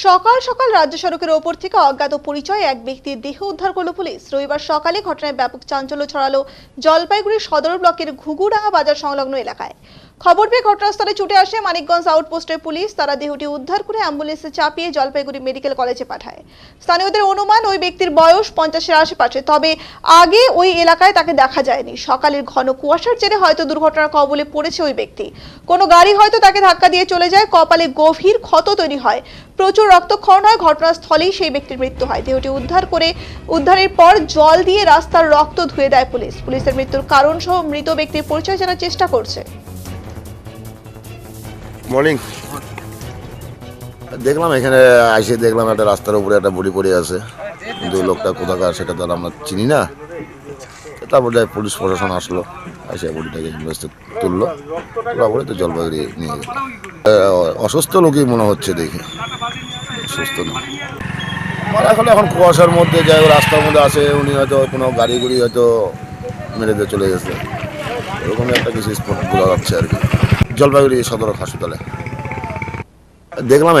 সকাল সকাল রাজ্য সড়কের ওপর থেকে অজ্ঞাত পরিচয় এক ব্যক্তির দেহ উদ্ধার করল পুলিশ। রবিবার সকালে ঘটনায় ব্যাপক চাঞ্চল্য ছড়ালো জলপাইগুড়ি সদর ব্লকের ঘুঘুডাঙ্গা বাজার সংলগ্ন এলাকায়। খবর পেয়ে ঘটনাস্থলে ছুটে আসে মানিকগঞ্জ আউটপোস্টের পুলিশ। তারা দেহটি উদ্ধার করে অ্যাম্বুলেন্সে চাপিয়ে জলপাইগুড়ি মেডিকেল কলেজে পাঠায়। স্থানীয়দের অনুমান ওই ব্যক্তির বয়স 50-এর আশেপাশে, তবে আগে ওই এলাকায় তাকে দেখা যায়নি। সকালের ঘন কুয়াশার জেরে হয়তো দুর্ঘটনার কবলে পড়েছে ওই ব্যক্তি। কোনো গাড়ি হয়তো তাকে ধাক্কা দিয়ে চলে যায়। কপালে গভীর ক্ষত তৈরি হয়, প্রচুর রক্তক্ষরণ হয়। ঘটনাস্থলেই সেই ব্যক্তির মৃত্যু হয়। দেহটি উদ্ধারের পর জল দিয়ে রাস্তার রক্ত ধুয়ে দেয় পুলিশ। পুলিশের মৃত্যুর কারণ সহ মৃত ব্যক্তির পরিচয় জানার চেষ্টা করছে। মর্নিং দেখলাম এখানে আইসে দেখলাম একটা রাস্তার উপরে একটা বডি পড়ে আছে, কিন্তু লোকটা কোথাকার সেটা তো আর আমরা চিনি না। তারপর যাই পুলিশ প্রশাসন আসলো, এসে বডিটাকে ইনভেস্টে তুললো, তারপরে তো জলপাইগুড়ি নিয়ে গেল। অসুস্থ লোকই মনে হচ্ছে দেখে, সুস্থ না। মারা হলে এখন কুয়াশার মধ্যে যাই রাস্তার মধ্যে আসে, উনি হয়তো কোনো গাড়ি গুড়ি হয়তো মেরে দিয়ে চলে গেছে, এরকমই একটা কিছু স্পট বোঝা যাচ্ছে আর কি। জলপাইগুড়ি সদর হাসপাতালে দেখলাম।